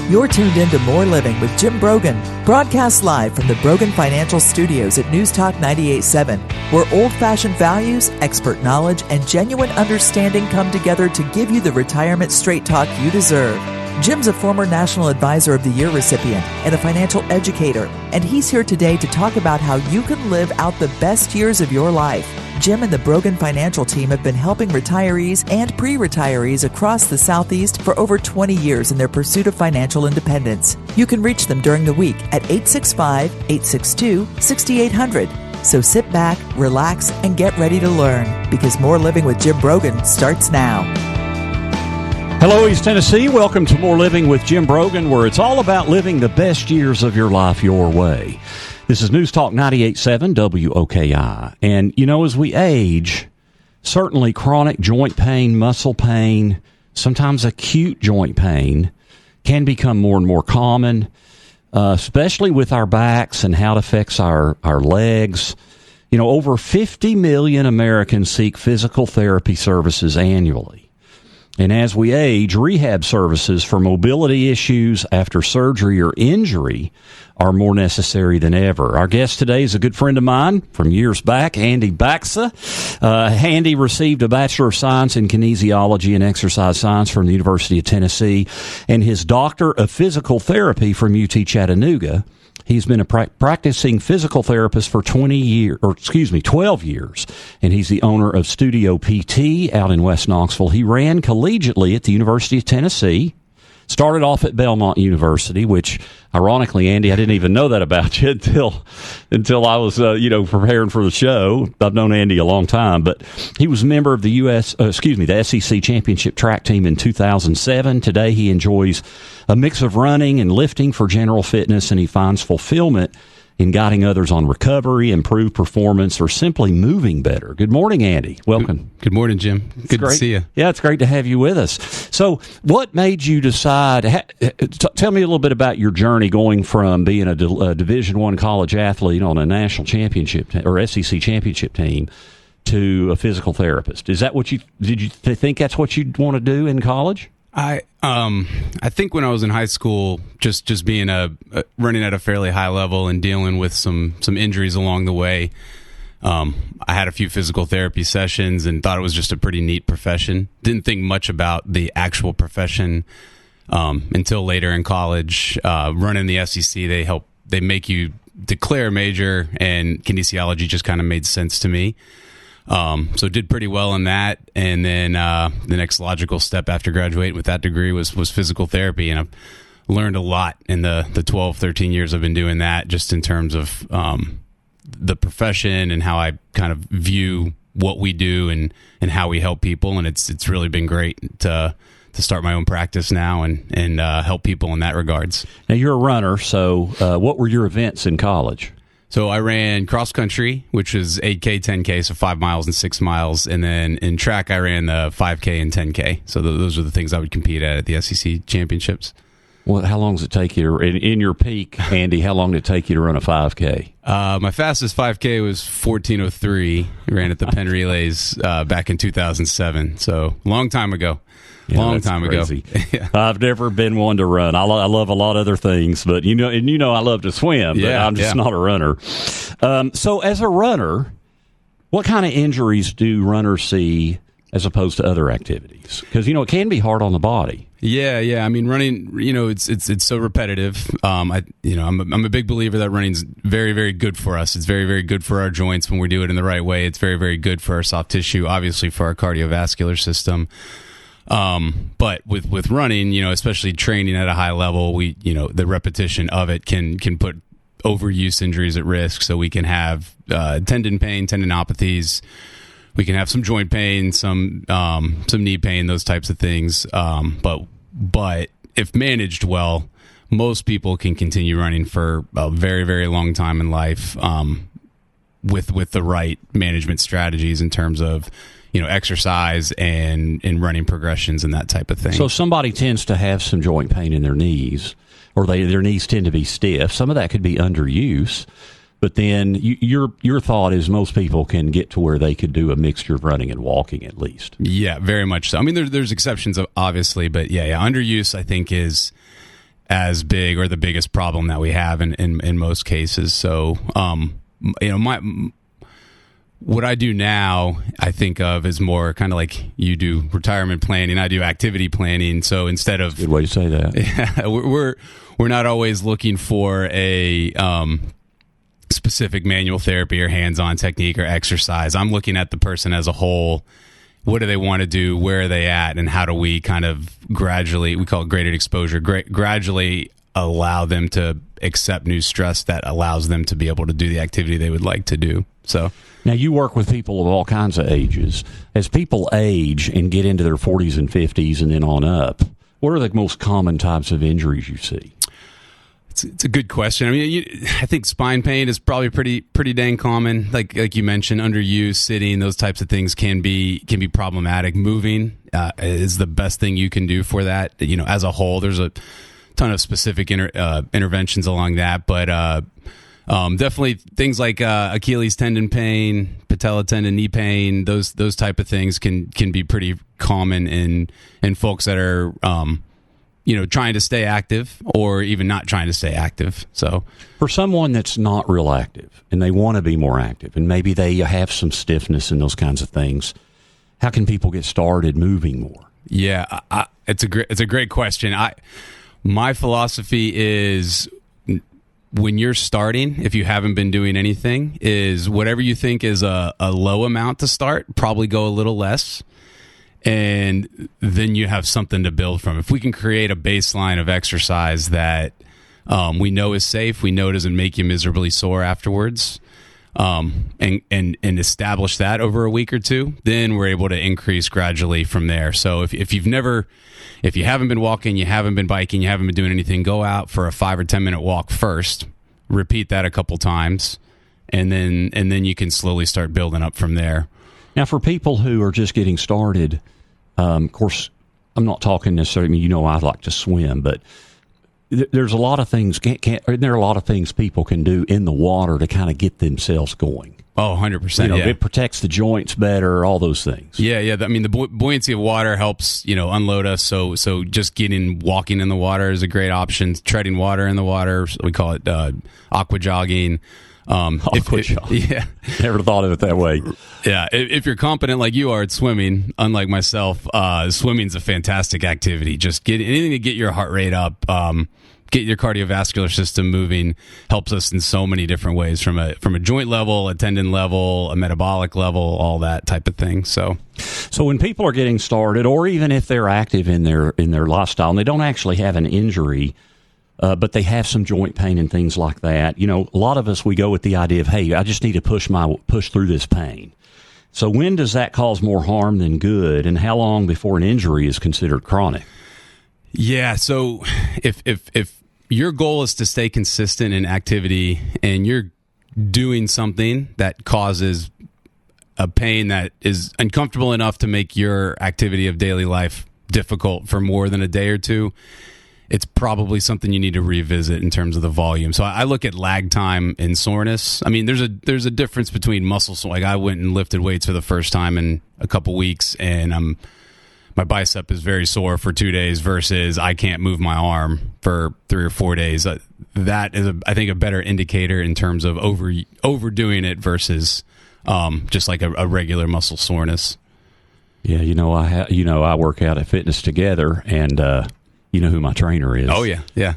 You're tuned in to More Living with Jim Brogan, broadcast live from the Brogan Financial Studios at News Talk 98.7, where old-fashioned values, expert knowledge, and genuine understanding come together to give you the retirement straight talk you deserve. Jim's a former National Advisor of the Year recipient and a financial educator, and he's here today to talk about how you can live out the best years of your life. Jim and the Brogan Financial team have been helping retirees and pre-retirees across the Southeast for over 20 years in their pursuit of financial independence. You can reach them during the week at 865-862-6800. So sit back, relax, and get ready to learn, because More Living with Jim Brogan starts now. Hello, East Tennessee. Welcome to More Living with Jim Brogan, where it's all about living the best years of your life your way. This is News Talk 98.7 WOKI. And, you know, as we age, certainly chronic joint pain, muscle pain, sometimes acute joint pain can become more and more common, especially with our backs and how it affects our legs. You know, over 50 million Americans seek physical therapy services annually. And as we age, rehab services for mobility issues after surgery or injury are more necessary than ever. Our guest today is a good friend of mine from years back, Andy Baxa. Andy received a Bachelor of Science in Kinesiology and Exercise Science from the University of Tennessee and his Doctor of Physical Therapy from UT Chattanooga. He's been a practicing physical therapist for 12 years, and he's the owner of Studio PT out in West Knoxville. He ran collegiately at the University of Tennessee, started off at Belmont University, which, ironically, Andy, I didn't even know that about you until I was, preparing for the show. I've known Andy a long time, but he was a member of the the SEC Championship track team in 2007. Today, he enjoys a mix of running and lifting for general fitness, and he finds fulfillment in guiding others on recovery, improved performance, or simply moving better. Good morning, Andy. Welcome. Good morning, Jim. Good to see you. Yeah, it's great to have you with us. So what made you decide, tell me a little bit about your journey going from being a Division I college athlete on a national championship or SEC championship team to a physical therapist. Is that did you think that's what you'd want to do in college? I think when I was in high school, just being running at a fairly high level and dealing with some injuries along the way, I had a few physical therapy sessions and thought it was just a pretty neat profession. Didn't think much about the actual profession until later in college. Running the SEC, they make you declare a major, and kinesiology just kind of made sense to me. So did pretty well in that, and then the next logical step after graduating with that degree was physical therapy, and I've learned a lot in the 12, 13 years I've been doing that, just in terms of the profession and how I kind of view what we do and how we help people, and it's really been great to start my own practice now and help people in that regards. Now, you're a runner, so what were your events in college? So I ran cross country, which was 8K, 10K, so 5 miles and 6 miles. And then in track, I ran the 5K and 10K. So those are the things I would compete at the SEC championships. Well, how long does it take you in your peak, Andy? How long did it take you to run a 5K? My fastest 5K was 14:03. Ran at the Penn Relays back in 2007. So long time ago. Yeah, long time crazy. ago. Yeah. I've never been one to run. I love a lot of other things, but I love to swim. But I'm just not a runner. So as a runner, what kind of injuries do runners see as opposed to other activities? Because it can be hard on the body. Yeah. I mean, running, it's so repetitive. I'm a big believer that running's very, very good for us. It's very, very good for our joints when we do it in the right way. It's very, very good for our soft tissue, obviously for our cardiovascular system. But with running, especially training at a high level, the repetition of it can put overuse injuries at risk. So we can have tendon pain, tendinopathies. We can have some joint pain, some knee pain, those types of things. But if managed well, most people can continue running for a very, very long time in life, with the right management strategies in terms of exercise and running progressions and that type of thing. So somebody tends to have some joint pain in their knees, or their knees tend to be stiff. Some of that could be underuse. But then your thought is most people can get to where they could do a mixture of running and walking at least. Yeah, very much so. I mean, there's exceptions, obviously, but yeah, underuse I think is as big or the biggest problem that we have in most cases. So, what I do now, I think of as more kind of like you do retirement planning. I do activity planning. So instead of good way to say that, yeah, we're not always looking for a specific manual therapy or hands-on technique or exercise. I'm looking at the person as a whole. What do they want to do? Where are they at? And how do we kind of gradually, we call it graded exposure, gradually allow them to accept new stress that allows them to be able to do the activity they would like to do. So now you work with people of all kinds of ages. As people age and get into their 40s and 50s and then on up, what are the most common types of injuries you see? It's a good question. I mean, I think spine pain is probably pretty dang common. Like you mentioned, underuse, sitting, those types of things can be problematic. Moving is the best thing you can do for that. As a whole, there's a ton of specific interventions along that, but definitely things like Achilles tendon pain, patella tendon, knee pain, those type of things can be pretty common in folks that are trying to stay active or even not trying to stay active. So for someone that's not real active and they want to be more active and maybe they have some stiffness and those kinds of things, how can people get started moving more? Yeah, it's a great question. My philosophy is when you're starting, if you haven't been doing anything, is whatever you think is a low amount to start, probably go a little less. And then you have something to build from. If we can create a baseline of exercise that we know is safe, we know doesn't make you miserably sore afterwards, and establish that over a week or two, then we're able to increase gradually from there. So if you haven't been walking, you haven't been biking, you haven't been doing anything, go out for a 5 or 10 minute walk first, repeat that a couple times, and then you can slowly start building up from there. Now, for people who are just getting started, of course, I'm not talking necessarily. I like to swim, but there's a lot of things. There are a lot of things people can do in the water to kind of get themselves going. Oh, 100%. Yeah. It protects the joints better. All those things. Yeah. I mean, the buoyancy of water helps unload us. So just walking in the water is a great option. Treading water in the water, we call it aqua jogging. Yeah, never thought of it that way. Yeah, if you're competent like you are at swimming, unlike myself, swimming's a fantastic activity. Just get anything to get your heart rate up, get your cardiovascular system moving. Helps us in so many different ways, from a joint level, a tendon level, a metabolic level, all that type of thing. So when people are getting started, or even if they're active in their lifestyle and they don't actually have an injury, but they have some joint pain and things like that. A lot of us, we go with the idea of, hey, I just need to push through this pain. So when does that cause more harm than good, and how long before an injury is considered chronic? Yeah, so if your goal is to stay consistent in activity and you're doing something that causes a pain that is uncomfortable enough to make your activity of daily life difficult for more than a day or two, it's probably something you need to revisit in terms of the volume. So I look at lag time and soreness. I mean, there's a difference between muscle sore. Like, I went and lifted weights for the first time in a couple weeks, and my bicep is very sore for 2 days versus I can't move my arm for 3 or 4 days. That is, I think, a better indicator in terms of overdoing it versus just like a regular muscle soreness. Yeah, I work out at Fitness Together, and you know who my trainer is. Oh, yeah.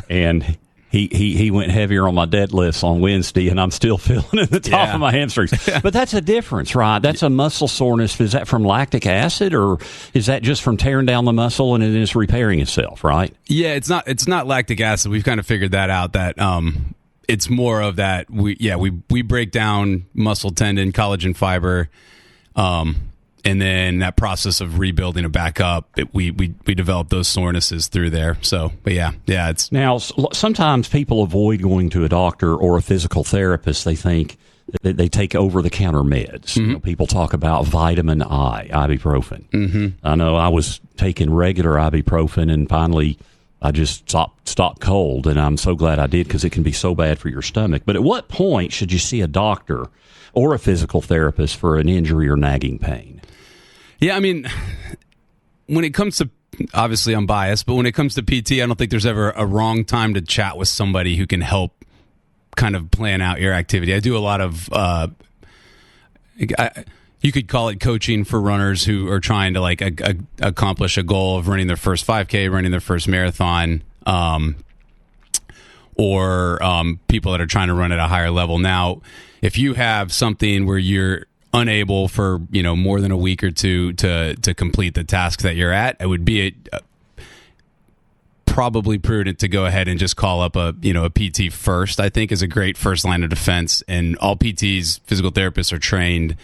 And he went heavier on my deadlifts on Wednesday, and I'm still feeling it at the top of my hamstrings. But that's a difference, right? That's a muscle soreness. Is that from lactic acid, or is that just from tearing down the muscle and it is repairing itself, right? Yeah, it's not lactic acid. We've kind of figured that out, that it's more of that. We break down muscle, tendon, collagen fiber, and then that process of rebuilding it back up, we develop those sorenesses through there. So, but yeah, it's... Now, sometimes people avoid going to a doctor or a physical therapist. They think that they take over-the-counter meds. Mm-hmm. People talk about vitamin I, ibuprofen. Mm-hmm. I know I was taking regular ibuprofen, and finally I just stopped cold, and I'm so glad I did, because it can be so bad for your stomach. But at what point should you see a doctor or a physical therapist for an injury or nagging pain? Yeah, I mean, when it comes to obviously I'm biased, but when it comes to PT, I don't think there's ever a wrong time to chat with somebody who can help kind of plan out your activity. I do a lot of, you could call it coaching for runners who are trying to like accomplish a goal of running their first 5K, running their first marathon, or people that are trying to run at a higher level. Now, if you have something where you're unable for more than a week or two to complete the task that you're at, it would be probably prudent to go ahead and just call up a PT first. I think is a great first line of defense, and all PTs, physical therapists, are trained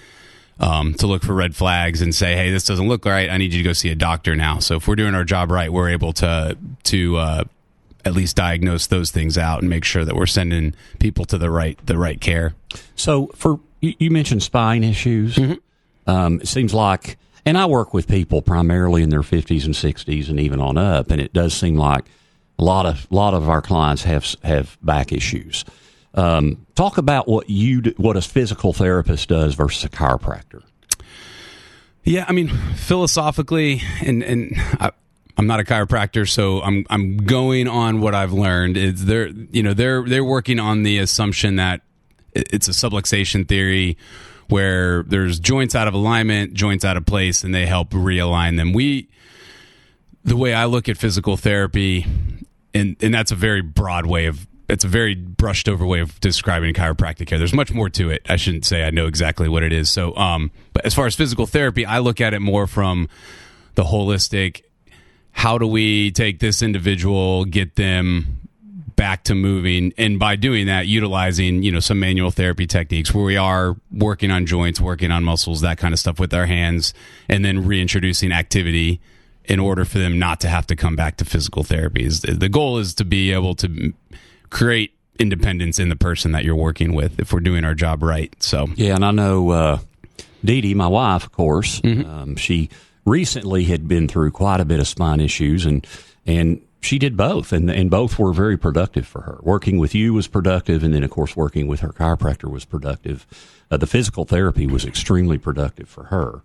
to look for red flags and say, hey, this doesn't look right, I need you to go see a doctor now. So if we're doing our job right, we're able to at least diagnose those things out and make sure that we're sending people to the right care. So you mentioned spine issues. Mm-hmm. It seems like, and I work with people primarily in their 50s and 60s and even on up, and it does seem like a lot of our clients have back issues. Talk about what a physical therapist does versus a chiropractor. Yeah, I mean, philosophically, and I'm not a chiropractor, so I'm going on what I've learned. They're working on the assumption that it's a subluxation theory where there's joints out of alignment, joints out of place, and they help realign them. The way I look at physical therapy, and that's a very broad way of, it's a very brushed over way of describing chiropractic care. There's much more to it. I shouldn't say I know exactly what it is. So, but as far as physical therapy, I look at it more from the holistic, how do we take this individual, get them back to moving, and by doing that, utilizing some manual therapy techniques where we are working on joints, working on muscles, that kind of stuff with our hands, and then reintroducing activity in order for them not to have to come back to physical therapy. The goal is to be able to create independence in the person that you're working with if we're doing our job right. So yeah, and I know Dee Dee, my wife, of course, mm-hmm. She recently had been through quite a bit of spine issues, and she did both, and both were very productive for her. Working with you was productive, and then, of course, working with her chiropractor was productive. The physical therapy was extremely productive for her.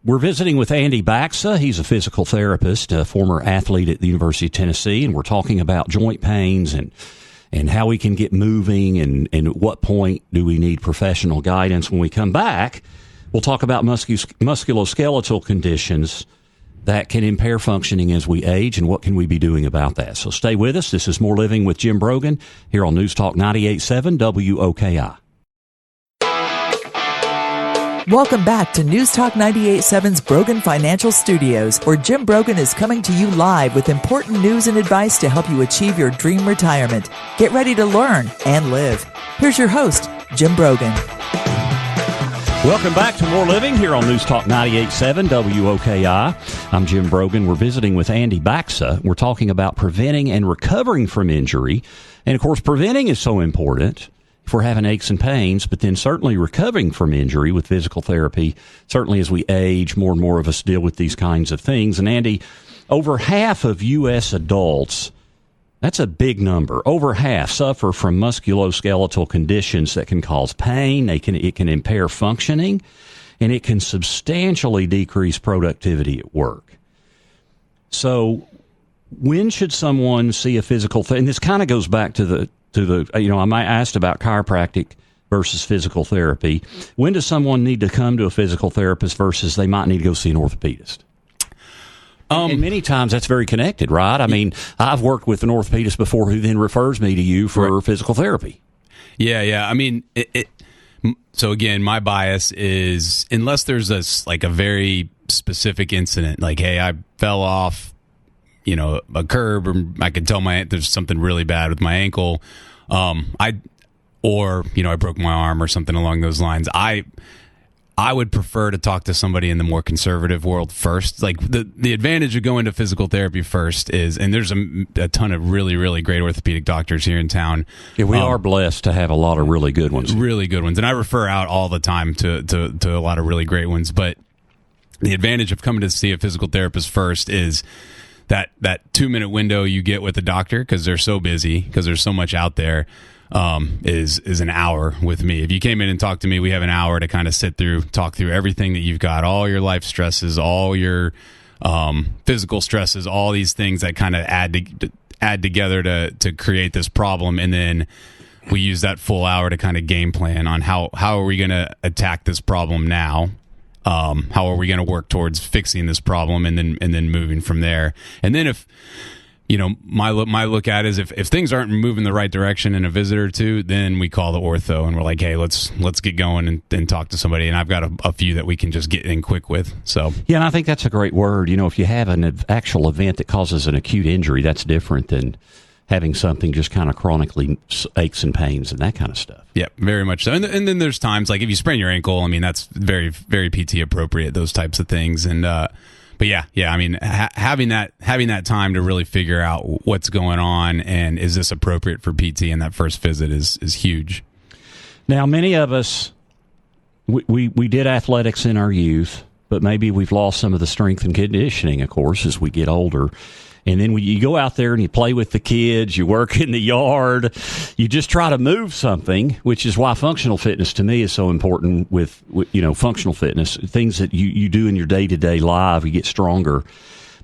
We're visiting with Andy Baxa. He's a physical therapist, a former athlete at the University of Tennessee, and we're talking about joint pains and how we can get moving, and at what point do we need professional guidance. When we come back, we'll talk about musculoskeletal conditions that can impair functioning as we age, and what can we be doing about that. So stay with us. This is More Living with Jim Brogan here on News Talk 98.7 WOKI. Welcome back to News Talk 98.7's Brogan Financial Studios, where Jim Brogan is coming to you live with important news and advice to help you achieve your dream retirement. Get ready to learn and live. Here's your host, Jim Brogan. Welcome back to More Living here on News Talk 98.7 WOKI. I'm Jim Brogan. We're visiting with Andy Baxa. We're talking about preventing and recovering from injury. And, of course, preventing is so important if we're having aches and pains, but then certainly recovering from injury with physical therapy. Certainly as we age, more and more of us deal with these kinds of things. And, Andy, over half of U.S. adults, that's a big number, over half, suffer from musculoskeletal conditions that can cause pain. It can impair functioning, and it can substantially decrease productivity at work. So when should someone see a physical and this kind of goes back to the I asked about chiropractic versus physical therapy. When does someone need to come to a physical therapist versus they might need to go see an orthopedist? And many times that's very connected, right? I mean, I've worked with an orthopedist before who then refers me to you for physical therapy. Yeah. I mean, so again, my bias is unless there's a very specific incident, like, hey, I fell off, a curb, or I can tell there's something really bad with my ankle, I broke my arm or something along those lines. I would prefer to talk to somebody in the more conservative world first. Like the advantage of going to physical therapy first is, and there's a ton of really, really great orthopedic doctors here in town. Yeah, we are blessed to have a lot of really good ones. Really good ones. And I refer out all the time to a lot of really great ones. But the advantage of coming to see a physical therapist first is that 2-minute window you get with the doctor, because they're so busy, because there's so much out there. Is an hour with me. If you came in and talked to me, we have an hour to kind of talk through everything that you've got, all your life stresses, all your physical stresses, all these things that kind of add together to create this problem. And then we use that full hour to kind of game plan on how are we going to attack this problem now. How are we going to work towards fixing this problem and then moving from there? And then if, my look at it is if things aren't moving the right direction in a visit or two, then we call the ortho and we're like, hey, let's get going and talk to somebody. And I've got a few that we can just get in quick with. So yeah, and I think that's a great word. If you have an actual event that causes an acute injury, that's different than having something just kind of chronically aches and pains and that kind of stuff. Yeah, very much so. And then there's times like if you sprain your ankle, I mean, that's very, very PT appropriate, those types of things. And, but yeah, I mean, having that time to really figure out what's going on and is this appropriate for PT in that first visit is huge. Now, many of us, we did athletics in our youth, but maybe we've lost some of the strength and conditioning, of course, as we get older. And then when you go out there and you play with the kids, you work in the yard, you just try to move something, which is why functional fitness to me is so important with functional fitness, things that you do in your day-to-day life, you get stronger.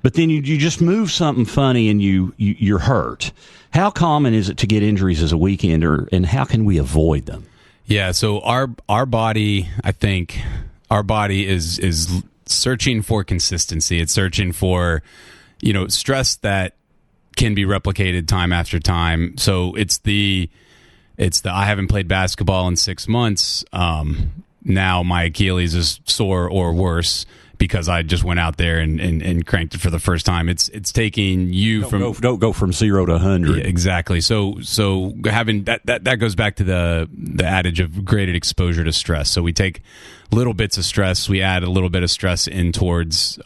But then you just move something funny and you're hurt. How common is it to get injuries as a weekender, and how can we avoid them? Yeah, so our body, I think, is searching for consistency. It's searching for stress that can be replicated time after time. So it's the I haven't played basketball in 6 months. Now my Achilles is sore or worse because I just went out there and cranked it for the first time. It's taking you don't go from 0 to 100. Yeah, exactly. So having that goes back to the adage of graded exposure to stress. So we take little bits of stress, we add a little bit of stress in towards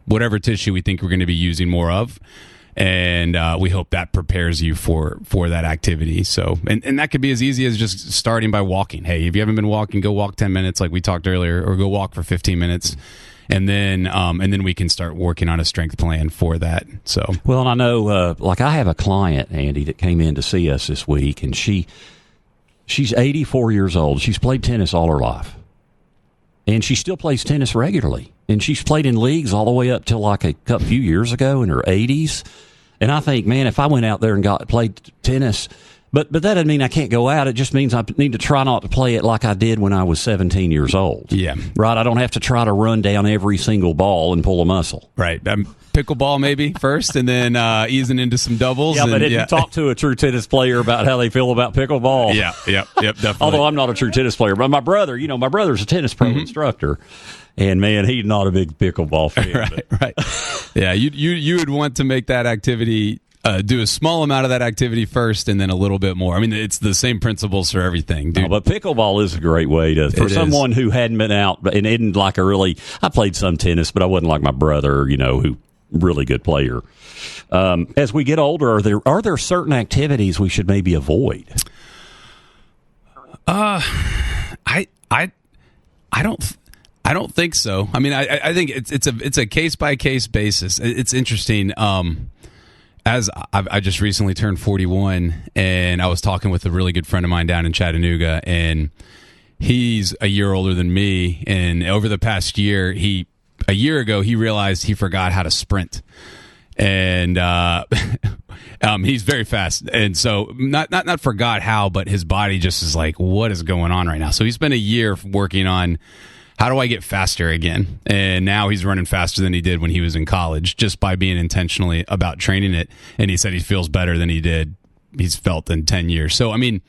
whatever tissue we think we're going to be using more of, and we hope that prepares you for that activity. So and that could be as easy as just starting by walking. Hey, if you haven't been walking, go walk 10 minutes like we talked earlier, or go walk for 15 minutes. And then we can start working on a strength plan for that. So well, and I know, I have a client, Andy, that came in to see us this week, and she's 84 years old. She's played tennis all her life, and she still plays tennis regularly. And she's played in leagues all the way up till like a few years ago in her 80s. And I think, man, if I went out there and played tennis. But that doesn't mean I can't go out. It just means I need to try not to play it like I did when I was 17 years old. Yeah. Right? I don't have to try to run down every single ball and pull a muscle. Right. Pickleball maybe first, and then easing into some doubles. Yeah, but if you talk to a true tennis player about how they feel about pickleball. Yep, definitely. Although I'm not a true tennis player. But my brother's a tennis pro instructor. And, man, he's not a big pickleball fan. Right. Yeah, you would want to make that activity do a small amount of that activity first and then a little bit more. I mean, it's the same principles for everything, dude. But pickleball is a great way for someone who hadn't been out and isn't like I played some tennis, but I wasn't like my brother, who really good player. As we get older, are there certain activities we should maybe avoid? I don't think so. I mean, I think it's a case by case basis. It's interesting. As I just recently turned 41, and I was talking with a really good friend of mine down in Chattanooga, and he's a year older than me. And over the past year, a year ago, he realized he forgot how to sprint. And he's very fast. And so not forgot how, but his body just is like, what is going on right now? So he spent a year working on, how do I get faster again? And now he's running faster than he did when he was in college, just by being intentionally about training it. And he said he feels better than he's felt in 10 years. So, I mean,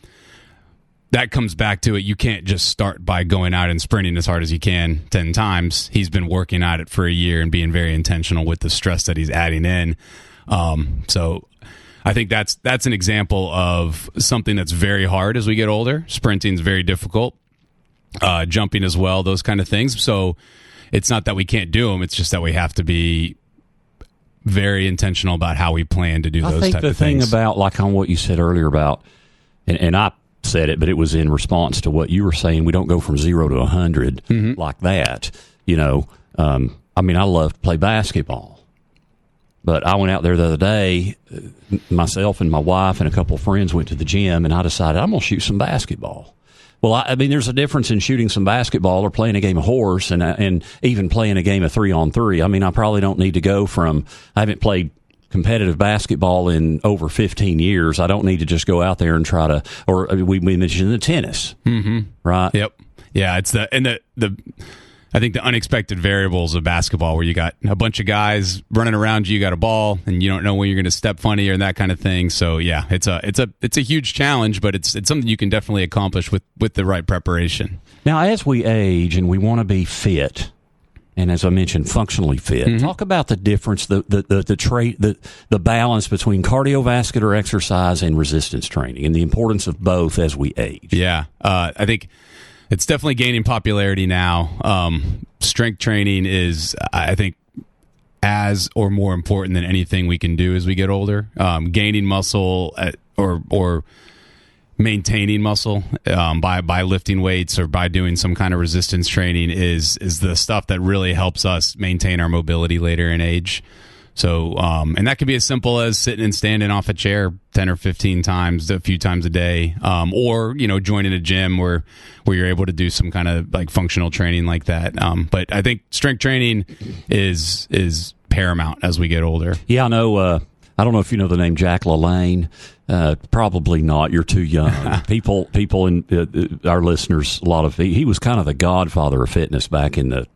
that comes back to it. You can't just start by going out and sprinting as hard as you can 10 times. He's been working at it for a year and being very intentional with the stress that he's adding in. So I think that's an example of something that's very hard as we get older. Sprinting is very difficult. Jumping as well, those kind of things. So it's not that we can't do them. It's just that we have to be very intentional about how we plan to do those type of things. I think the thing about, like on what you said earlier about, and I said it, but it was in response to what you were saying, we don't go from 0 to 100 like that. I mean, I love to play basketball, but I went out there the other day, myself and my wife and a couple of friends went to the gym, and I decided I'm going to shoot some basketball. Well, I mean, there's a difference in shooting some basketball or playing a game of horse and even playing a game of 3-on-3. I mean, I probably don't need to go from, I haven't played competitive basketball in over 15 years. I don't need to just go out there and try to, or we mentioned the tennis, right? Yep. Yeah, it's the I think the unexpected variables of basketball where you got a bunch of guys running around you got a ball and you don't know when you're going to step funny or that kind of thing. So yeah, it's a huge challenge, but it's something you can definitely accomplish with the right preparation. Now, as we age and we want to be fit, and as I mentioned, functionally fit, talk about the difference, the balance between cardiovascular exercise and resistance training and the importance of both as we age. Yeah, I think it's definitely gaining popularity now. Strength training is, I think, as or more important than anything we can do as we get older. Gaining muscle or maintaining muscle by lifting weights or by doing some kind of resistance training is the stuff that really helps us maintain our mobility later in age. So, and that could be as simple as sitting and standing off a chair 10 or 15 times, a few times a day, or, joining a gym where you're able to do some kind of like functional training like that. But I think strength training is paramount as we get older. Yeah, I know. I don't know if you know the name Jack LaLanne. Probably not. You're too young. People in our listeners, he was kind of the godfather of fitness back in the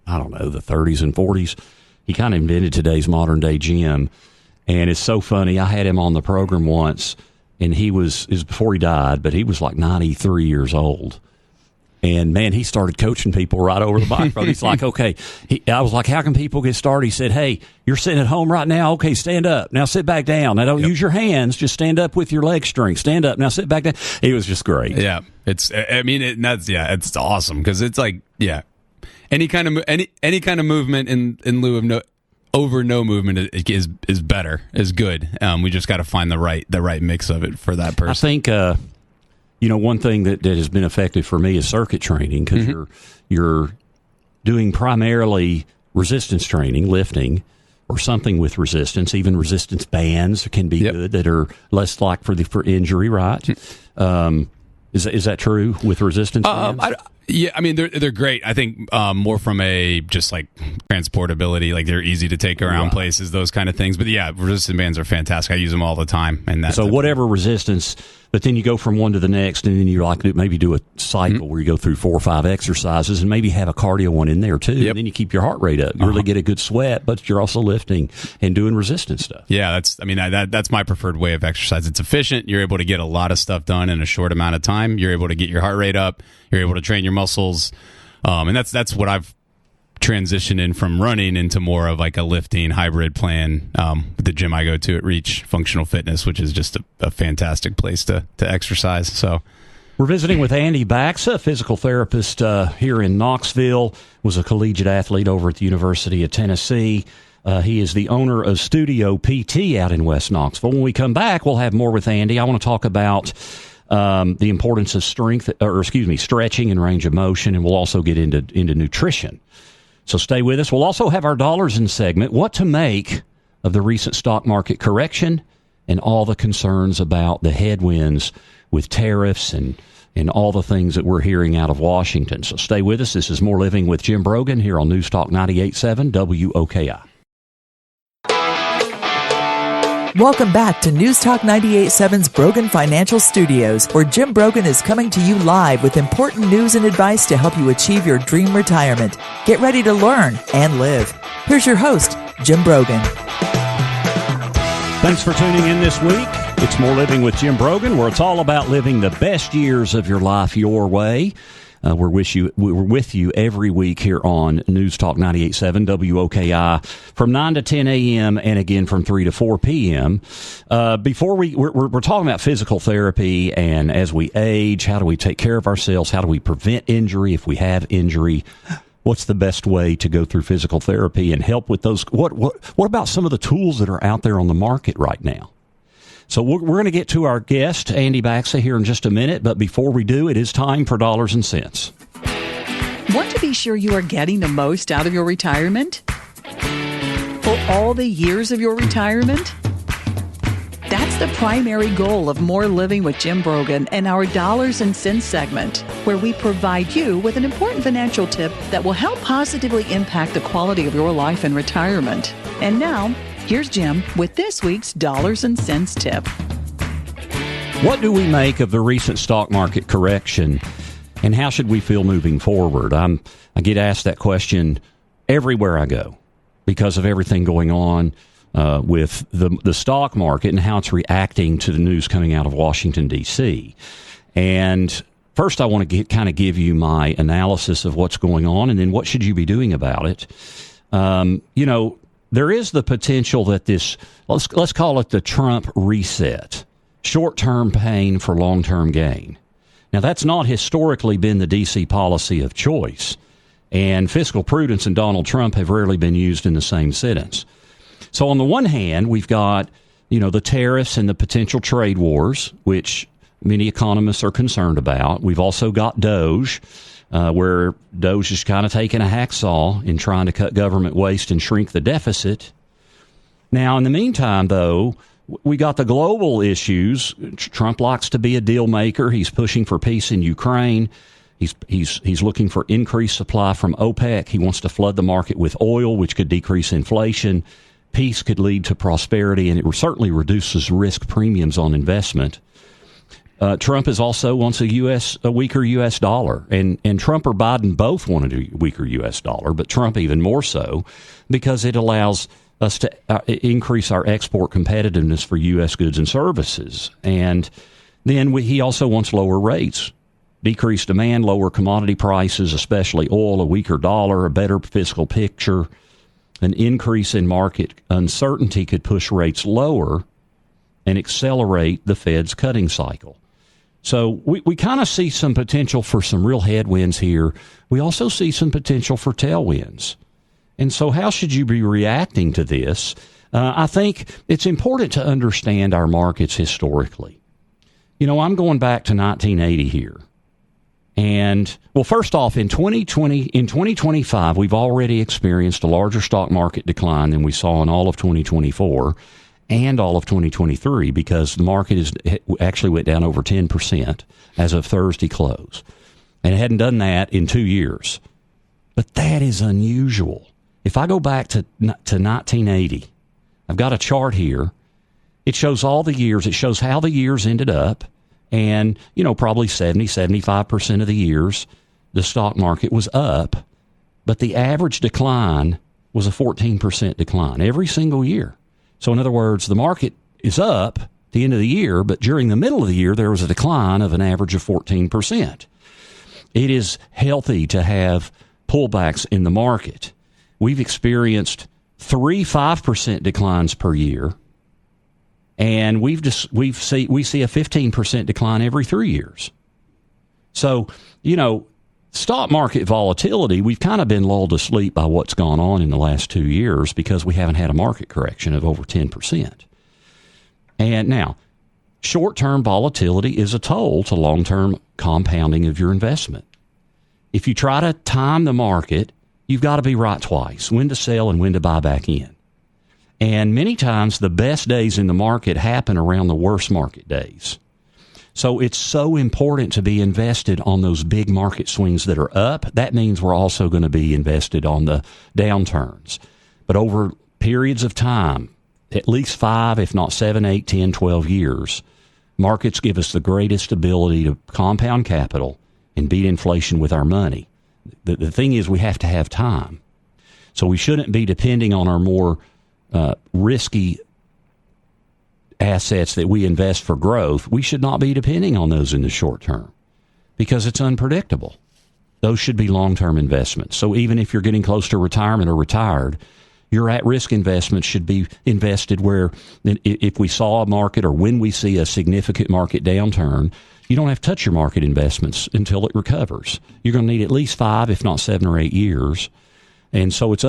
30s and 40s. He kind of invented today's modern day gym, and it's so funny. I had him on the program once, and it was before he died, but he was like 93 years old. And man, he started coaching people right over the microphone. He's like, okay. I was like, how can people get started? He said, hey, you're sitting at home right now. Okay, stand up. Now sit back down. Now don't use your hands. Just stand up with your leg strength. Stand up. Now sit back down. It was just great. Yeah, it's awesome because it's like, yeah. Any kind of movement in lieu of no movement is better, is good. We just got to find the right mix of it for that person. I think one thing that has been effective for me is circuit training because you're doing primarily resistance training, lifting, or something with resistance. Even resistance bands can be good that are less likely for injury, right? Is that true with resistance bands? Yeah, I mean they're great. I think more from a just like transportability, like they're easy to take around places, those kind of things. But yeah, resistance bands are fantastic. I use them all the time. And so whatever resistance, but then you go from one to the next, and then you maybe do a cycle where you go through 4 or 5 exercises, and maybe have a cardio one in there too. Yep. And then you keep your heart rate up. You really get a good sweat, but you're also lifting and doing resistance stuff. Yeah, that's my preferred way of exercise. It's efficient. You're able to get a lot of stuff done in a short amount of time. You're able to get your heart rate up. You're able to train your muscles, and that's what I've transitioned in from running into more of like a lifting hybrid plan. The gym I go to at Reach Functional Fitness, which is just a fantastic place to exercise. So we're visiting with Andy Baxa, physical therapist here in Knoxville, was a collegiate athlete over at the University of Tennessee. He is the owner of Studio PT out in West Knoxville. When we come back, we'll have more with Andy. I want to talk about the importance of stretching and range of motion, and we'll also get into nutrition. So stay with us. We'll also have our dollars in segment, what to make of the recent stock market correction and all the concerns about the headwinds with tariffs and all the things that we're hearing out of Washington. So stay with us. This is More Living with Jim Brogan here on News Talk 98.7 WOKI. Welcome back to News Talk 98.7's Brogan Financial Studios, where Jim Brogan is coming to you live with important news and advice to help you achieve your dream retirement. Get ready to learn and live. Here's your host, Jim Brogan. Thanks for tuning in this week. It's More Living with Jim Brogan, where it's all about living the best years of your life your way. We're with you every week here on News Talk 98.7 WOKI from 9 to 10 a.m. and again from 3 to 4 p.m. Before we're talking about physical therapy, and as we age, how do we take care of ourselves? How do we prevent injury if we have injury? What's the best way to go through physical therapy and help with those? What about some of the tools that are out there on the market right now? So we're going to get to our guest, Andy Baxa, here in just a minute. But before we do, it is time for Dollars and Cents. Want to be sure you are getting the most out of your retirement? For all the years of your retirement? That's the primary goal of More Living with Jim Brogan and our Dollars and Cents segment, where we provide you with an important financial tip that will help positively impact the quality of your life in retirement. And now, here's Jim with this week's Dollars and Cents tip. What do we make of the recent stock market correction, and how should we feel moving forward? I get asked that question everywhere I go because of everything going on with the stock market and how it's reacting to the news coming out of Washington, D.C. And first, I want to give you my analysis of what's going on, and then what should you be doing about it. There is the potential that this, let's call it the Trump reset, short-term pain for long-term gain. Now, that's not historically been the D.C. policy of choice, and fiscal prudence and Donald Trump have rarely been used in the same sentence. So on the one hand, we've got, the tariffs and the potential trade wars, which many economists are concerned about. We've also got DOGE, where DOGE is kind of taking a hacksaw in trying to cut government waste and shrink the deficit. Now, in the meantime, though, we got the global issues. Trump likes to be a deal maker. He's pushing for peace in Ukraine. He's looking for increased supply from OPEC. He wants to flood the market with oil, which could decrease inflation. Peace could lead to prosperity, and it certainly reduces risk premiums on investment. Trump is also wants a weaker U.S. dollar, and Trump or Biden both wanted a weaker U.S. dollar, but Trump even more so because it allows us to increase our export competitiveness for U.S. goods and services. And then he also wants lower rates, decreased demand, lower commodity prices, especially oil, a weaker dollar, a better fiscal picture. An increase in market uncertainty could push rates lower and accelerate the Fed's cutting cycle. So we kind of see some potential for some real headwinds here. We also see some potential for tailwinds. And so how should you be reacting to this? I think it's important to understand our markets historically. I'm going back to 1980 here. And, well, first off, in 2025, we've already experienced a larger stock market decline than we saw in all of 2024 and all of 2023 because the market actually went down over 10% as of Thursday close. And it hadn't done that in 2 years. But that is unusual. If I go back to 1980, I've got a chart here. It shows all the years. It shows how the years ended up. And, probably 75% of the years, the stock market was up. But the average decline was a 14% decline every single year. So, in other words, the market is up at the end of the year, but during the middle of the year, there was a decline of an average of 14%. It is healthy to have pullbacks in the market. We've experienced 5% declines per year, and we see a 15% decline every 3 years. So, stock market volatility, we've kind of been lulled to sleep by what's gone on in the last 2 years because we haven't had a market correction of over 10%. And now, short-term volatility is a toll to long-term compounding of your investment. If you try to time the market, you've got to be right twice, when to sell and when to buy back in. And many times the best days in the market happen around the worst market days. So it's so important to be invested on those big market swings that are up. That means we're also going to be invested on the downturns. But over periods of time, at least 5, if not 7, 8, 10, 12 years, markets give us the greatest ability to compound capital and beat inflation with our money. The thing is we have to have time. So we shouldn't be depending on our more risky assets that we invest for growth. We should not be depending on those in the short term because it's unpredictable. Those should be long-term investments. So even if you're getting close to retirement or retired, your at-risk investments should be invested where if we saw a market or when we see a significant market downturn, you don't have to touch your market investments until it recovers. You're going to need at least 5, if not 7 or 8 years. And so it's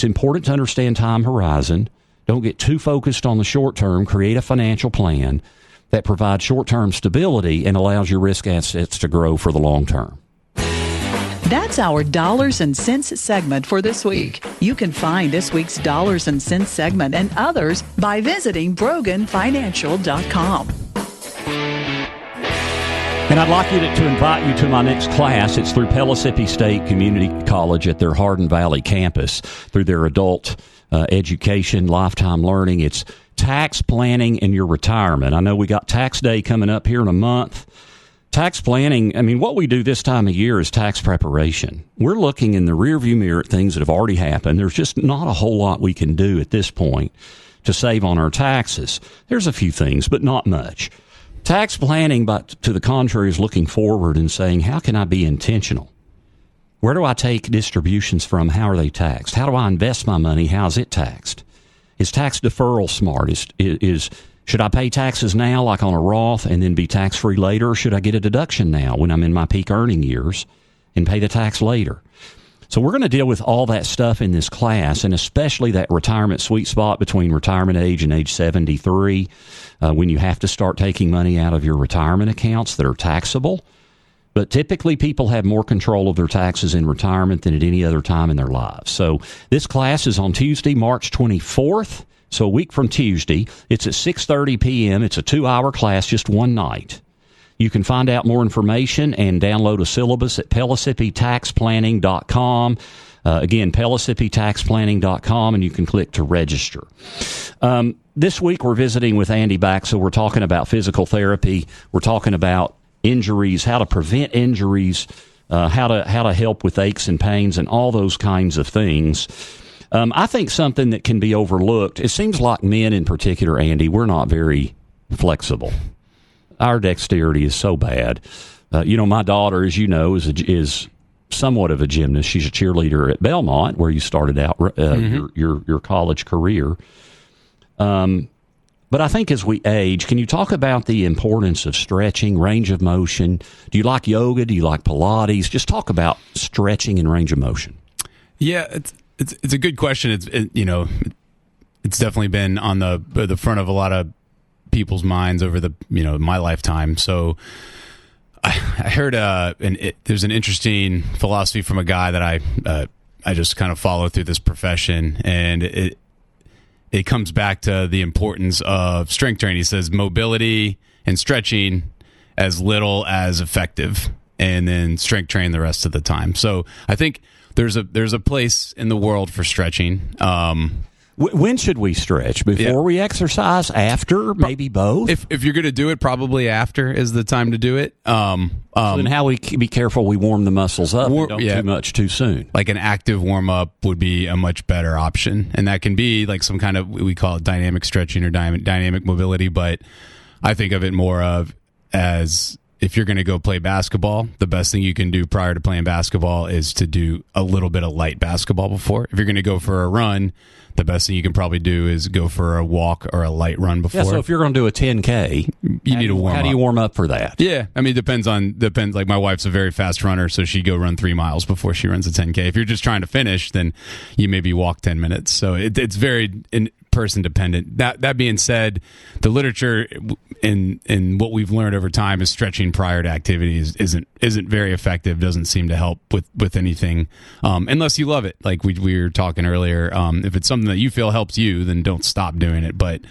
important to understand time horizon. Don't get too focused on the short term. Create a financial plan that provides short-term stability and allows your risk assets to grow for the long term. That's our Dollars and Cents segment for this week. You can find this week's Dollars and Cents segment and others by visiting BroganFinancial.com. And I'd like to invite you to my next class. It's through Pellissippi State Community College at their Hardin Valley campus through their adult education, lifetime learning. It's tax planning in your retirement. I know we got tax day coming up here in a month. Tax planning, I mean, what we do this time of year is tax preparation. We're looking in the rearview mirror at things that have already happened. There's just not a whole lot we can do at this point to save on our taxes. There's a few things, but not much. Tax planning, but to the contrary, is looking forward and saying, how can I be intentional? Where do I take distributions from? How are they taxed? How do I invest my money? How is it taxed? Is tax deferral smart? Should I pay taxes now, like on a Roth, and then be tax-free later, or should I get a deduction now when I'm in my peak earning years and pay the tax later? So we're going to deal with all that stuff in this class, and especially that retirement sweet spot between retirement age and age 73, when you have to start taking money out of your retirement accounts that are taxable. But typically people have more control of their taxes in retirement than at any other time in their lives. So this class is on Tuesday, March 24th. So a week from Tuesday. It's at 6:30 p.m. It's a 2-hour class, just one night. You can find out more information and download a syllabus at PellissippiTaxPlanning.com. Again, PellissippiTaxPlanning.com, and you can click to register. This week we're visiting with Andy Baxa. We're talking about physical therapy. We're talking about injuries, how to prevent injuries, how to help with aches and pains, and all those kinds of things. I think something that can be overlooked, it seems like men in particular, Andy, we're not very flexible. Our dexterity is so bad. My daughter, as you know, is somewhat of a gymnast. She's a cheerleader at Belmont, where you started out your college career. But I think as we age, can you talk about the importance of stretching, range of motion? Do you like yoga? Do you like Pilates? Just talk about stretching and range of motion. Yeah, it's a good question. It's definitely been on the front of a lot of people's minds over my lifetime. So I heard there's an interesting philosophy from a guy that I just kind of follow through this profession, and it comes back to the importance of strength training. He says mobility and stretching as little as effective, and then strength train the rest of the time. So I think there's a place in the world for stretching. When should we stretch? Before we exercise? After? Maybe both? If you're going to do it, probably after is the time to do it. So then how we be careful we warm the muscles up and don't too much too soon. Like an active warm-up would be a much better option. And that can be like some kind of, we call it dynamic stretching or dynamic mobility, but I think of it more of as if you're going to go play basketball, the best thing you can do prior to playing basketball is to do a little bit of light basketball before. If you're going to go for a run, the best thing you can probably do is go for a walk or a light run before. Yeah, so if you're going to do a 10K, you need to warm up. How do you warm up for that? Yeah, I mean, it depends. Like my wife's a very fast runner, so she'd go run 3 miles before she runs a 10K. If you're just trying to finish, then you maybe walk 10 minutes. So it's very person dependent. That being said, the literature and what we've learned over time is stretching prior to activities isn't very effective. Doesn't seem to help with anything unless you love it. Like we were talking earlier. If it's something that you feel helps you, then don't stop doing it. But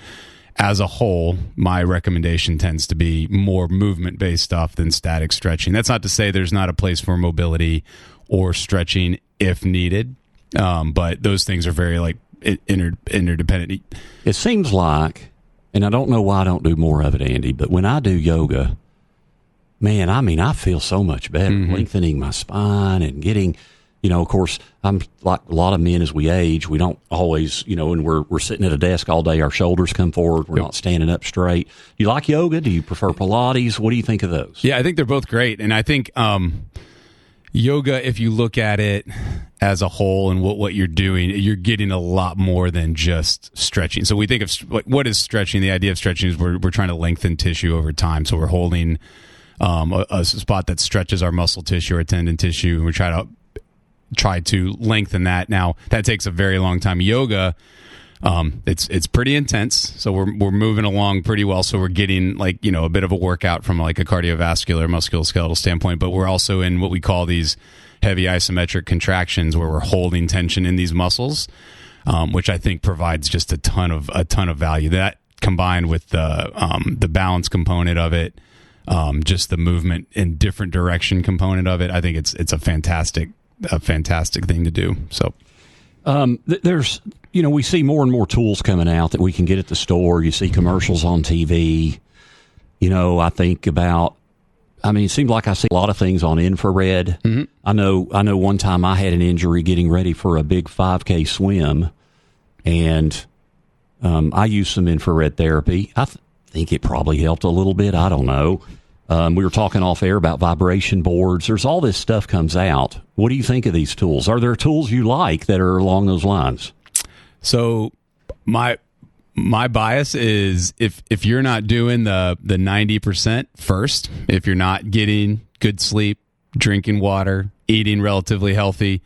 as a whole, my recommendation tends to be more movement-based stuff than static stretching. That's not to say there's not a place for mobility or stretching if needed, but those things are very interdependent. It seems like, and I don't know why I don't do more of it, Andy, but when I do yoga, man, I mean, I feel so much better, lengthening my spine and getting, of course, I'm like a lot of men as we age, we don't always, when we're sitting at a desk all day, our shoulders come forward, we're not standing up straight. Do you like yoga? Do you prefer Pilates? What do you think of those? Yeah, I think they're both great. And I think yoga, if you look at it as a whole and what you're doing, you're getting a lot more than just stretching. So we think of what is stretching. The idea of stretching is we're trying to lengthen tissue over time. So we're holding a spot that stretches our muscle tissue or tendon tissue, and we try to lengthen that. Now that takes a very long time. Yoga, It's pretty intense. So we're moving along pretty well. So we're getting like, a bit of a workout from like a cardiovascular musculoskeletal standpoint, but we're also in what we call these heavy isometric contractions where we're holding tension in these muscles, which I think provides just a ton of value. That combined with the balance component of it, just the movement in different direction component of it, I think it's a fantastic thing to do. So there's we see more and more tools coming out that we can get at the store. You see commercials on TV. I think about. It seems like I see a lot of things on infrared. Mm-hmm. I know. One time I had an injury getting ready for a big 5K swim, and I used some infrared therapy. I think it probably helped a little bit. I don't know. We were talking off air about vibration boards. There's all this stuff comes out. What do you think of these tools? Are there tools you like that are along those lines? So my bias is if you're not doing the 90% first, if you're not getting good sleep, drinking water, eating relatively healthy,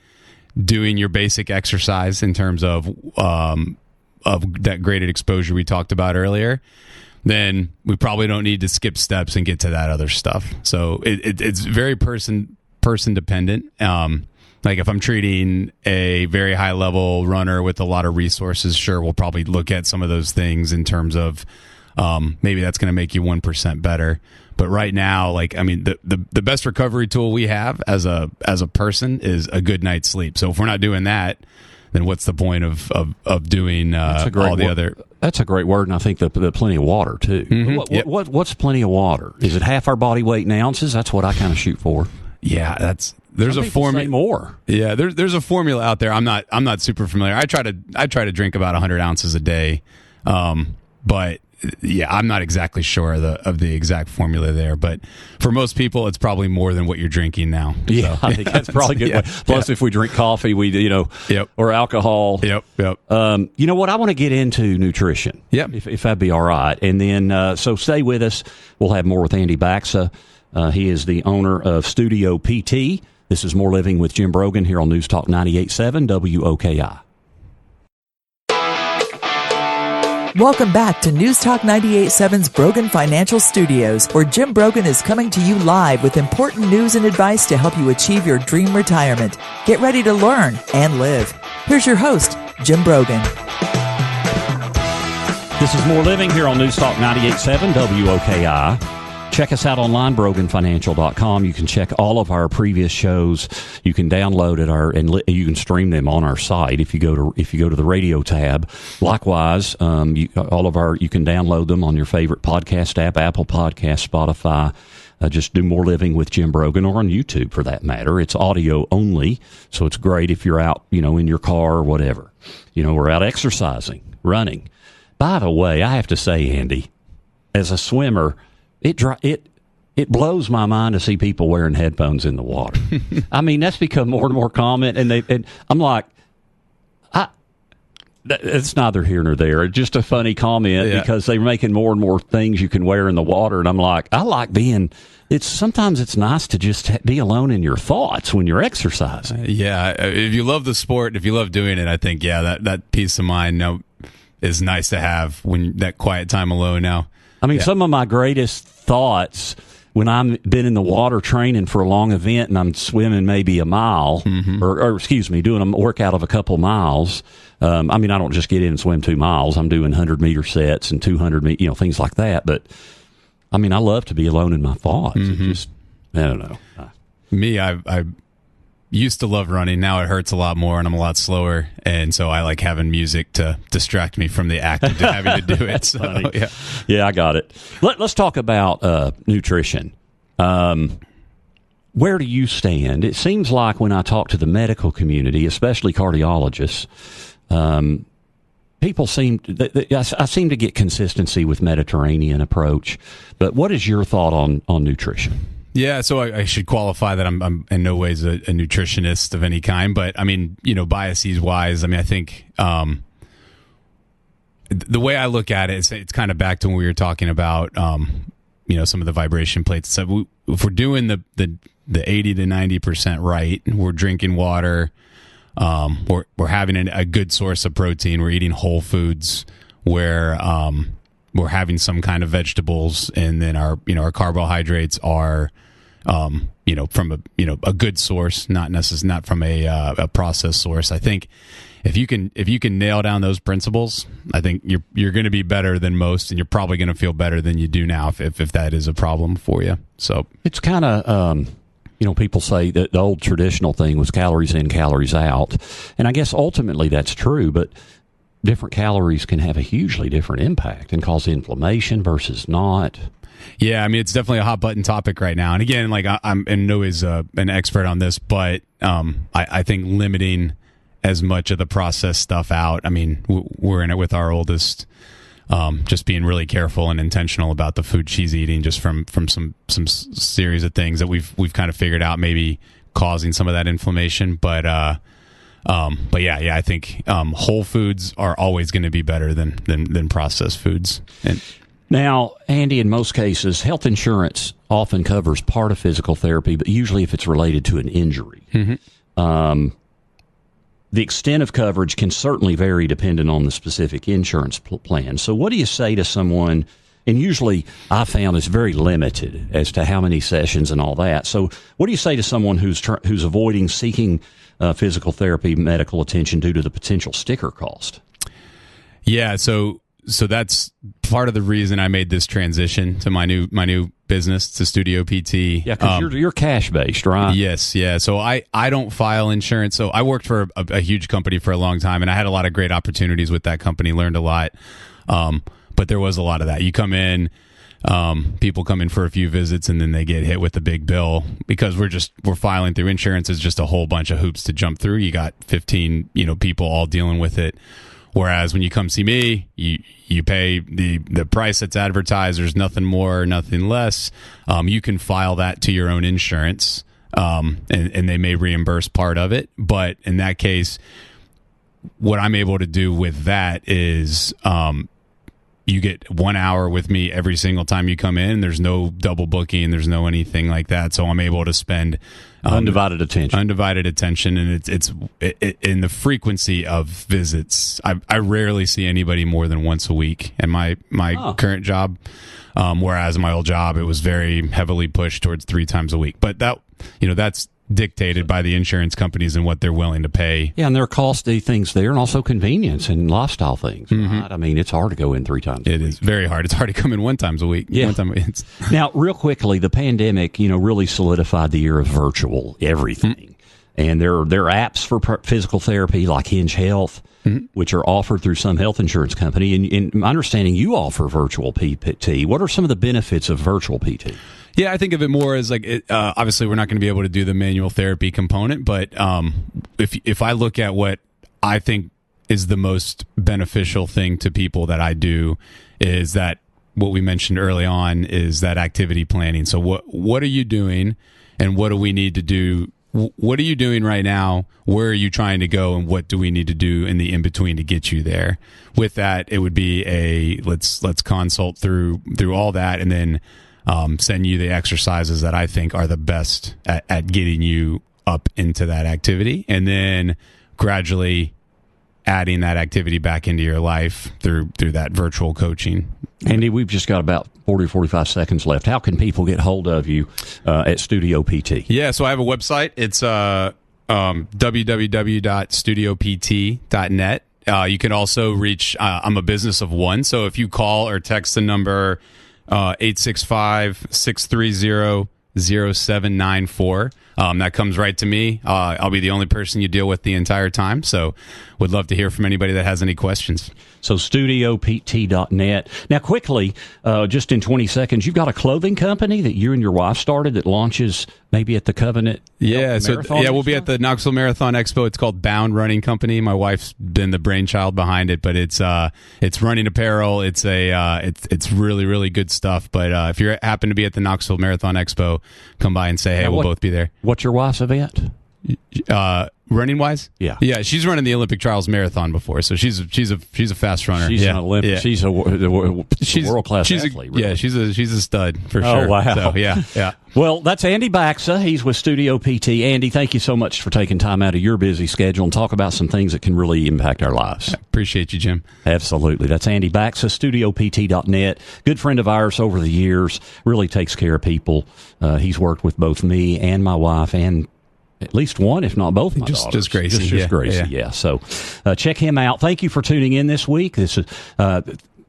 doing your basic exercise in terms of that graded exposure we talked about earlier, then we probably don't need to skip steps and get to that other stuff. So it's very person dependent. Like if I'm treating a very high level runner with a lot of resources, sure, we'll probably look at some of those things in terms of maybe that's going to make you 1% better. But right now, the best recovery tool we have as a person is a good night's sleep. So if we're not doing that, then what's the point of doing all the other? That's a great word, and I think the plenty of water too. Mm-hmm. What's plenty of water? Is it half our body weight in ounces? That's what I kind of shoot for. Yeah, there's a formula. More. Yeah, there's a formula out there. I'm not super familiar. I try to drink about 100 ounces a day, but yeah, I'm not exactly sure of the exact formula there. But for most people, it's probably more than what you're drinking now. Yeah, so, I think that's probably good. Yeah, plus, if we drink coffee, yep. or alcohol. Yep. You know what? I want to get into nutrition. Yep. If that'd be all right. And then, so stay with us. We'll have more with Andy Baxa. He is the owner of Studio PT. This is More Living with Jim Brogan here on News Talk 98.7 WOKI. Welcome back to News Talk 98.7's Brogan Financial Studios, where Jim Brogan is coming to you live with important news and advice to help you achieve your dream retirement. Get ready to learn and live. Here's your host, Jim Brogan. This is More Living here on News Talk 98.7 WOKI. Check us out online, broganfinancial.com. You can check all of our previous shows. You can download it you can stream them on our site if you go to the radio tab. Likewise, you can download them on your favorite podcast app, Apple Podcast, Spotify. Just do More Living with Jim Brogan, or on YouTube for that matter. It's audio only, so it's great if you're out, in your car or whatever. We're out exercising, running. By the way, I have to say, Andy, as a swimmer, it blows my mind to see people wearing headphones in the water. That's become more and more common, and I'm like, it's neither here nor there. It's just a funny comment because they're making more and more things you can wear in the water, and I'm like, I like being. Sometimes it's nice to just be alone in your thoughts when you're exercising. Yeah, if you love the sport, if you love doing it, I think that peace of mind is nice to have when that quiet time alone now. Some of my greatest thoughts when I've been in the water training for a long event and I'm swimming maybe a mile, doing a workout of a couple miles. I don't just get in and swim 2 miles. I'm doing 100-meter sets and 200, things like that. But, I love to be alone in my thoughts. Mm-hmm. I don't know. Me, I used to love running. Now it hurts a lot more and I'm a lot slower. And so I like having music to distract me from the act of having to do it. So, yeah, I got it. Let's talk about nutrition. Where do you stand? It seems like when I talk to the medical community, especially cardiologists, people I seem to get consistency with Mediterranean approach. But what is your thought on nutrition? Yeah, so I should qualify that I'm in no ways a nutritionist of any kind, but biases wise, I think the way I look at it, it's kind of back to when we were talking about some of the vibration plates. So if we're doing the 80 to 90% right, we're drinking water, We're having a good source of protein. We're eating whole foods. We're having some kind of vegetables, and then our carbohydrates are from a good source, not from a processed source. I think if you can nail down those principles, I think you're going to be better than most, and you're probably going to feel better than you do now if that is a problem for you. So it's kind of people say that the old traditional thing was calories in, calories out, and I guess ultimately that's true, but different calories can have a hugely different impact and cause inflammation versus not. Yeah, I mean, it's definitely a hot button topic right now. And again, like I'm in no ways an expert on this, but I think limiting as much of the processed stuff out. I mean, we're in it with our oldest, just being really careful and intentional about the food she's eating, just from some series of things that we've kind of figured out maybe causing some of that inflammation. But yeah, I think whole foods are always going to be better than processed foods. And now, Andy, in most cases, health insurance often covers part of physical therapy, but usually if it's related to an injury. Mm-hmm. The extent of coverage can certainly vary depending on the specific insurance plan. So what do you say to someone, and usually I found it's very limited as to how many sessions and all that. So what do you say to someone who's avoiding seeking physical therapy medical attention due to the potential sticker cost? Yeah, so that's part of the reason I made this transition to my new business, to Studio PT. Yeah, because you're cash based, right? Yes, yeah. So I don't file insurance. So I worked for a huge company for a long time, and I had a lot of great opportunities with that company. Learned a lot, but there was a lot of that. You come in, people come in for a few visits, and then they get hit with a big bill because we're filing through insurance. It's just a whole bunch of hoops to jump through. You got 15 people all dealing with it. Whereas when you come see me, you pay the price that's advertised. There's nothing more, nothing less. You can file that to your own insurance, and they may reimburse part of it. But in that case, what I'm able to do with that is you get 1 hour with me every single time you come in. There's no double booking. There's no anything like that. So I'm able to spend undivided attention, and it's in the frequency of visits. I rarely see anybody more than once a week in my current job. Whereas my old job, it was very heavily pushed towards 3 times a week. But that's dictated by the insurance companies and what they're willing to pay. Yeah, and there are costly things there, and also convenience and lifestyle things. Mm-hmm. Right? I mean, it's hard to go in 3 times a week. It is very hard. It's hard to come in 1 time a week. Yeah. One time a week. Now, real quickly, the pandemic, really solidified the era of virtual everything. Mm-hmm. And there are apps for physical therapy like Hinge Health, mm-hmm. which are offered through some health insurance company. And in my understanding, you offer virtual PT. What are some of the benefits of virtual PT? Yeah, I think of it more as like, obviously we're not going to be able to do the manual therapy component, but if I look at what I think is the most beneficial thing to people that I do, is that what we mentioned early on is that activity planning. So what are you doing, and what do we need to do? What are you doing right now? Where are you trying to go, and what do we need to do in the in-between to get you there? With that, it would be let's consult through all that, and then send you the exercises that I think are the best at getting you up into that activity, and then gradually adding that activity back into your life through that virtual coaching. Andy, we've just got about 40 or 45 seconds left. How can people get hold of you at Studio PT? Yeah, so I have a website. It's www.studiopt.net. You can also reach, I'm a business of one, so if you call or text the number 865-630-0794. That comes right to me. I'll be the only person you deal with the entire time. So would love to hear from anybody that has any questions. So studiopt.net. Now, quickly, just in 20 seconds, you've got a clothing company that you and your wife started that launches maybe at the Covenant. Yeah, we'll be at the Knoxville Marathon Expo. It's called Bound Running Company. My wife's been the brainchild behind it, but it's running apparel. It's really, really good stuff. But if you happen to be at the Knoxville Marathon Expo, come by and say, hey, we'll both be there. What's your wife's event? Running wise, Yeah. She's running the Olympic trials marathon before, so she's a fast runner. She's an Olympic. Yeah. She's a world class athlete. Really. Yeah, she's a stud for Oh, sure. wow. So, yeah. Well, that's Andy Baxa. He's with Studio PT. Andy, thank you so much for taking time out of your busy schedule and talk about some things that can really impact our lives. Appreciate you, Jim. Absolutely. That's Andy Baxa, StudioPT.net. Good friend of ours over the years. Really takes care of people. He's worked with both me and my wife and at least one, if not both, my daughters. Just Gracie. Just Gracie, yeah. So check him out. Thank you for tuning in this week. This is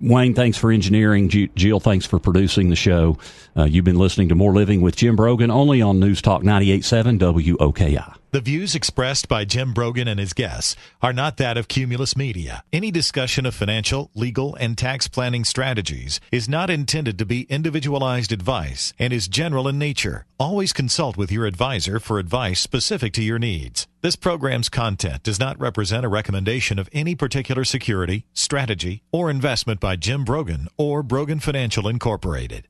Wayne, thanks for engineering. Jill, thanks for producing the show. You've been listening to More Living with Jim Brogan, only on News Talk 98.7 WOKI. The views expressed by Jim Brogan and his guests are not that of Cumulus Media. Any discussion of financial, legal, and tax planning strategies is not intended to be individualized advice and is general in nature. Always consult with your advisor for advice specific to your needs. This program's content does not represent a recommendation of any particular security, strategy, or investment by Jim Brogan or Brogan Financial Incorporated.